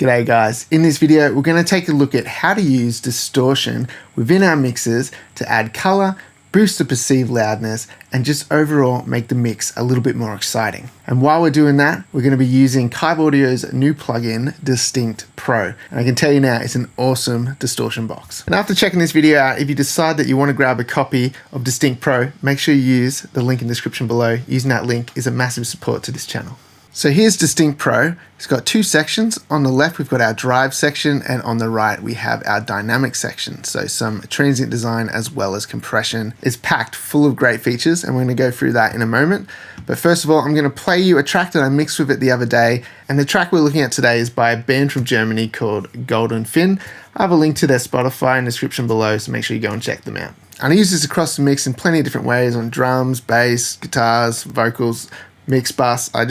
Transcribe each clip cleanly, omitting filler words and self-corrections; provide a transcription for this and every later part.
G'day guys, in this video we're going to take a look at how to use distortion within our mixes to add color, boost the perceived loudness, and just overall make the mix a little bit more exciting. And while we're doing that, we're going to be using Kiive Audio's new plugin, Distinct Pro. And I can tell you now, it's an awesome distortion box. And after checking this video out, if you decide that you want to grab a copy of Distinct Pro, make sure you use the link in the description below. Using that link is a massive support to this channel. So here's Distinct Pro. It's got two sections. On the left, we've got our drive section, and on the right, we have our dynamic section. So some transient design as well as compression. It's packed full of great features, and we're gonna go through that in a moment. But first of all, I'm gonna play you a track that I mixed with it the other day, and the track we're looking at today is by a band from Germany called Golden Fin. I have a link to their Spotify in the description below, so make sure you go and check them out. And I use this across the mix in plenty of different ways, on drums, bass, guitars, vocals, mix bus. I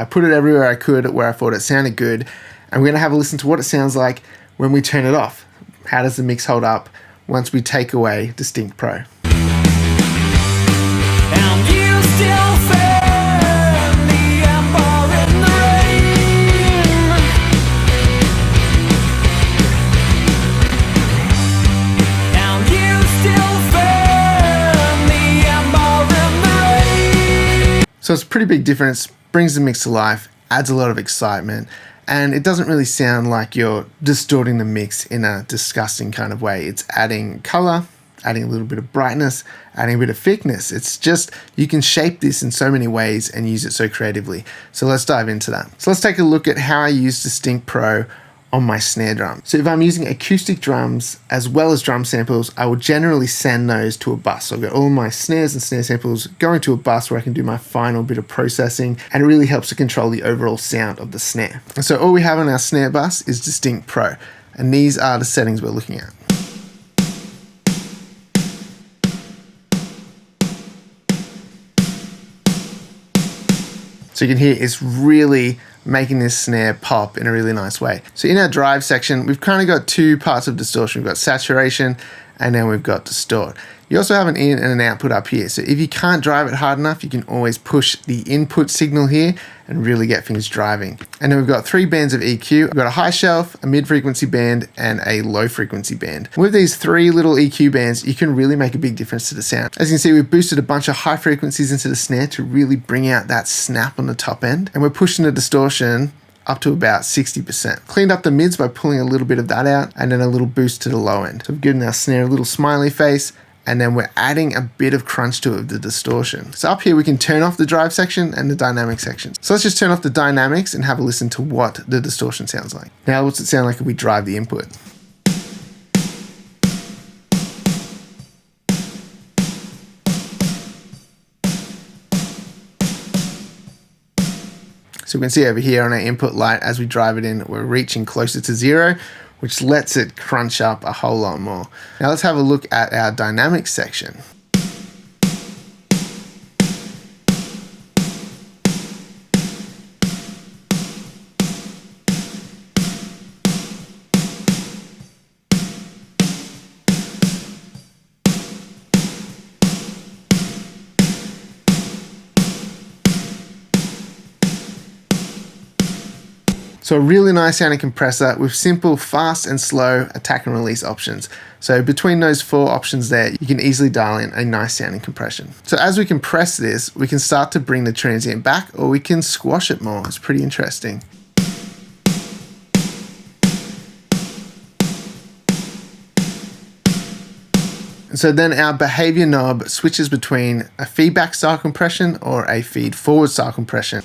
put it everywhere I could where I thought it sounded good, and we're gonna have a listen to what it sounds like when we turn it off. How does the mix hold up once we take away Distinct Pro? So it's a pretty big difference, brings the mix to life, adds a lot of excitement, and it doesn't really sound like you're distorting the mix in a disgusting kind of way. It's adding color, adding a little bit of brightness, adding a bit of thickness. It's just, you can shape this in so many ways and use it so creatively. So let's dive into that. So let's take a look at how I use Distinct Pro on my snare drum. So if I'm using acoustic drums as well as drum samples, I will generally send those to a bus. So I've got all my snares and snare samples going to a bus where I can do my final bit of processing, and it really helps to control the overall sound of the snare. And so all we have on our snare bus is Distinct Pro, and these are the settings we're looking at. So you can hear it's really making this snare pop in a really nice way. So in our drive section, we've kind of got two parts of distortion. We've got saturation, and then we've got distort. You also have an in and an output up here. So if you can't drive it hard enough, you can always push the input signal here and really get things driving. And then we've got three bands of EQ. We've got a high shelf, a mid-frequency band, and a low-frequency band. With these three little EQ bands, you can really make a big difference to the sound. As you can see, we've boosted a bunch of high frequencies into the snare to really bring out that snap on the top end. And we're pushing the distortion up to about 60%. Cleaned up the mids by pulling a little bit of that out, and then a little boost to the low end. So we've given our snare a little smiley face, and then we're adding a bit of crunch to it with the distortion. So up here we can turn off the drive section and the dynamic section. So let's just turn off the dynamics and have a listen to what the distortion sounds like. Now what's it sound like if we drive the input? So we can see over here on our input light, as we drive it in, we're reaching closer to zero, which lets it crunch up a whole lot more. Now let's have a look at our dynamic section. So a really nice sounding compressor with simple, fast and slow attack and release options. So between those four options there, you can easily dial in a nice sounding compression. So as we compress this, we can start to bring the transient back, or we can squash it more. It's pretty interesting. And so then our behavior knob switches between a feedback style compression or a feed forward style compression.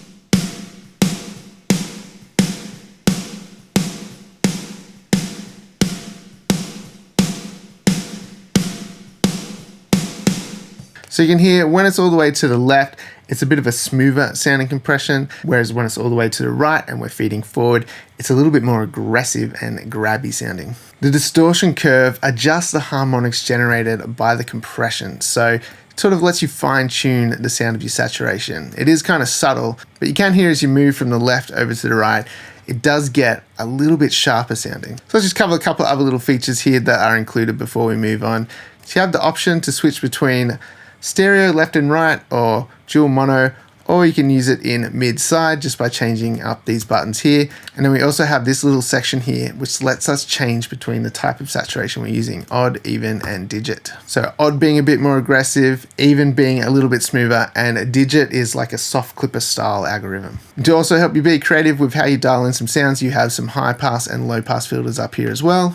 So you can hear when it's all the way to the left, it's a bit of a smoother sounding compression, whereas when it's all the way to the right and we're feeding forward, it's a little bit more aggressive and grabby sounding. The distortion curve adjusts the harmonics generated by the compression, so it sort of lets you fine tune the sound of your saturation. It is kind of subtle, but you can hear as you move from the left over to the right, it does get a little bit sharper sounding. So let's just cover a couple of other little features here that are included before we move on. So you have the option to switch between stereo left and right, or dual mono, or you can use it in mid-side just by changing up these buttons here. And then we also have this little section here which lets us change between the type of saturation we're using, odd, even, and digit. So odd being a bit more aggressive, even being a little bit smoother, and digit is like a soft clipper style algorithm. And to also help you be creative with how you dial in some sounds, you have some high pass and low pass filters up here as well.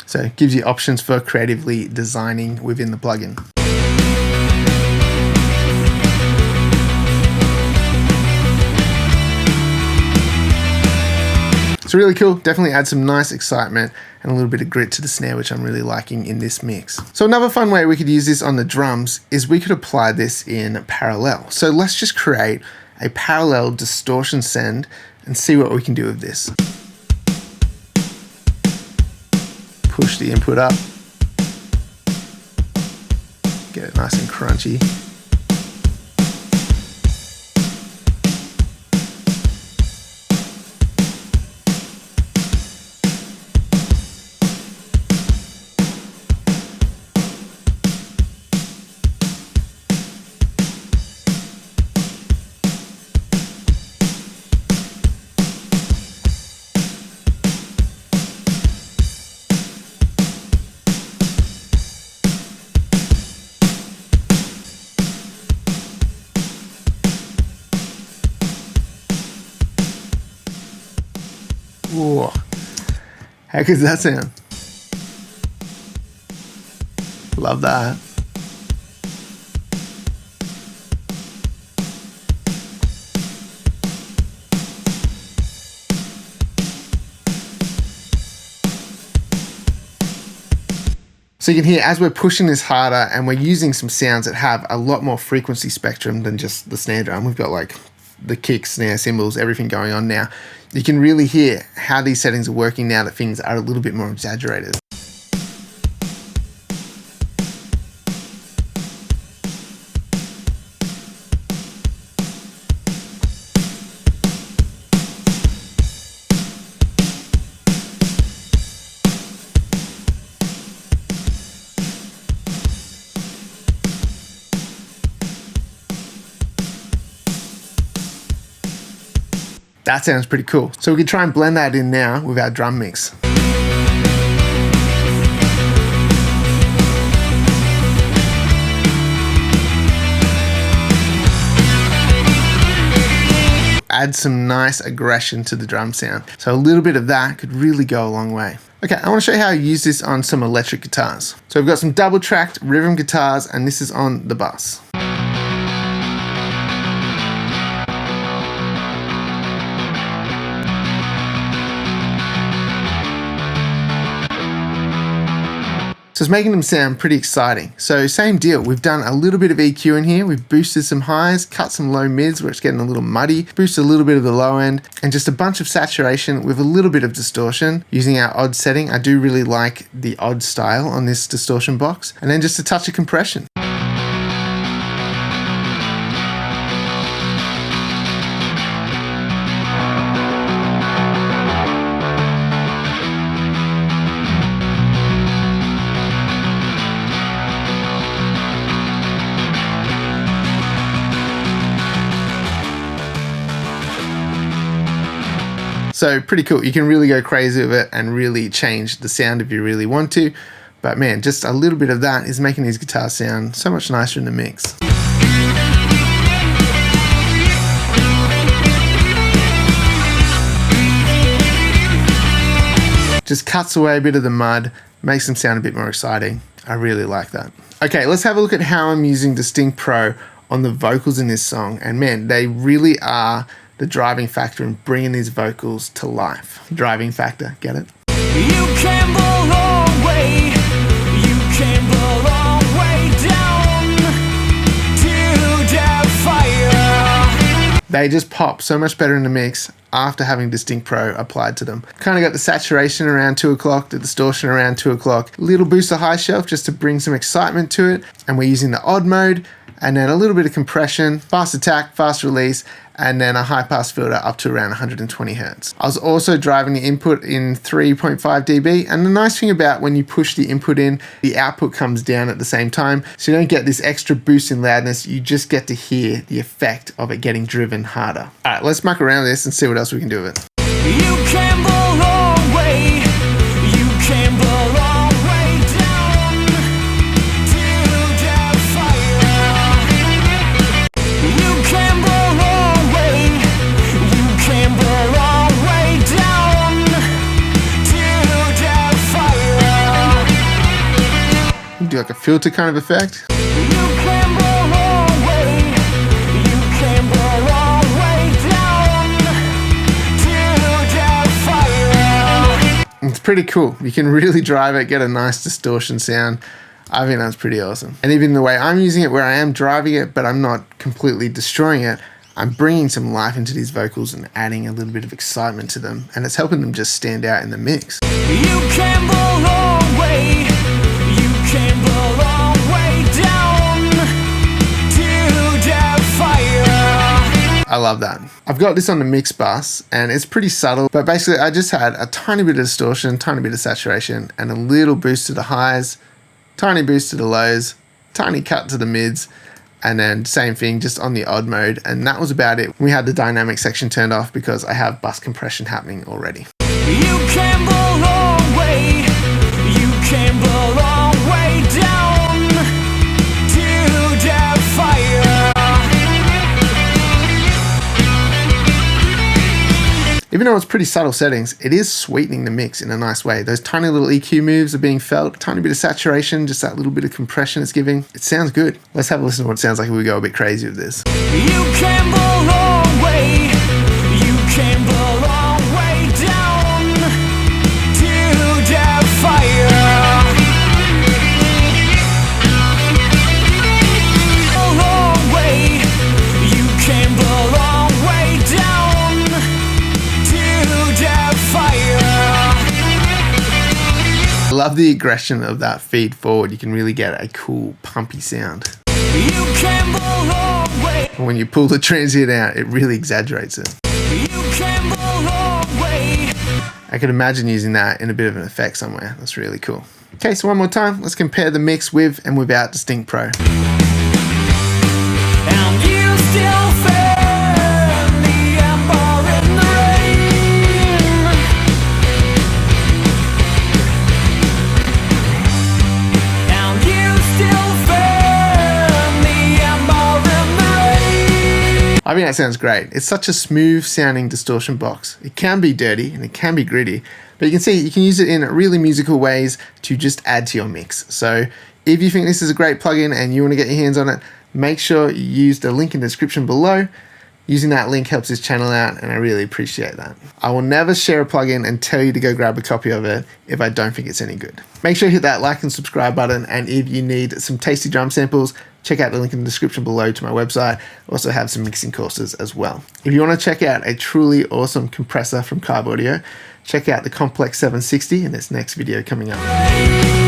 So it gives you options for creatively designing within the plugin. It's really cool, definitely adds some nice excitement and a little bit of grit to the snare, which I'm really liking in this mix. So another fun way we could use this on the drums is we could apply this in parallel. So let's just create a parallel distortion send and see what we can do with this. Push the input up, get it nice and crunchy. Whoa, how good does that sound? Love that. So you can hear as we're pushing this harder and we're using some sounds that have a lot more frequency spectrum than just the snare drum. We've got like the kick, snare, cymbals, everything going on now. You can really hear how these settings are working now that things are a little bit more exaggerated. That sounds pretty cool. So we can try and blend that in now with our drum mix. Add some nice aggression to the drum sound. So a little bit of that could really go a long way. Okay, I want to show you how I use this on some electric guitars. So we've got some double tracked rhythm guitars and this is on the bass. So it's making them sound pretty exciting. So same deal, we've done a little bit of EQ in here, we've boosted some highs, cut some low mids where it's getting a little muddy, boosted a little bit of the low end, and just a bunch of saturation with a little bit of distortion using our odd setting. I do really like the odd style on this distortion box, and then just a touch of compression. So pretty cool. You can really go crazy with it and really change the sound if you really want to. But man, just a little bit of that is making these guitars sound so much nicer in the mix. Just cuts away a bit of the mud, makes them sound a bit more exciting. I really like that. Okay, let's have a look at how I'm using Distinct Pro on the vocals in this song. And man, they really are the driving factor in bringing these vocals to life. Driving factor, get it? You came a long way, you came a long way down to the fire. They just pop so much better in the mix after having Distinct Pro applied to them. Kind of got the saturation around 2 o'clock, the distortion around 2 o'clock, little boost of high shelf just to bring some excitement to it. And we're using the odd mode and then a little bit of compression, fast attack, fast release, and then a high pass filter up to around 120 Hz. I was also driving the input in 3.5 dB, and the nice thing about when you push the input in, the output comes down at the same time, so you don't get this extra boost in loudness, you just get to hear the effect of it getting driven harder. All right, let's muck around with this and see what else we can do with it. You can belong way, you can belong way down to the fire. You can belong way, you can belong way down to the fire. Do like a filter kind of effect. You can belong way, you can belong way down to the fire. It's pretty cool. You can really drive it, get a nice distortion sound. I think that's pretty awesome. And even the way I'm using it, where I am driving it, but I'm not completely destroying it, I'm bringing some life into these vocals and adding a little bit of excitement to them, and it's helping them just stand out in the mix. You can belong way, you can belong way down to the fire. I love that. I've got this on the mix bus and it's pretty subtle, but basically I just had a tiny bit of distortion, tiny bit of saturation, and a little boost to the highs, tiny boost to the lows, tiny cut to the mids, and then same thing just on the odd mode, and that was about it. We had the dynamic section turned off because I have bus compression happening already. You can belong way, you can belong way down to the fire. Even though it's pretty subtle settings, it is sweetening the mix in a nice way. Those tiny little EQ moves are being felt, tiny bit of saturation, just that little bit of compression it's giving. It sounds good. Let's have a listen to what it sounds like if we go a bit crazy with this. You can belong way, you can belong way down to the fire. Belong way, you can belong way down to the fire. I love the aggression of that feed forward. You can really get a cool pumpy sound. You can belong way, And when you pull the transient out, it really exaggerates it. you can belong way. I could imagine using that in a bit of an effect somewhere. That's really cool. Okay, so one more time, let's compare the mix with and without Distinct Pro. And you still fan the ember in the rain. And you still fan the ember in the rain. I think that sounds great. It's such a smooth sounding distortion box. It can be dirty and it can be gritty, but you can see you can use it in really musical ways to just add to your mix. So if you think this is a great plugin and you want to get your hands on it, make sure you use the link in the description below. Using that link helps this channel out, and I really appreciate that. I will never share a plugin and tell you to go grab a copy of it if I don't think it's any good. Make sure you hit that like and subscribe button, and if you need some tasty drum samples, check out the link in the description below to my website. I also have some mixing courses as well. If you want to check out a truly awesome compressor from Kiive Audio, check out the Complex 760 in this next video coming up.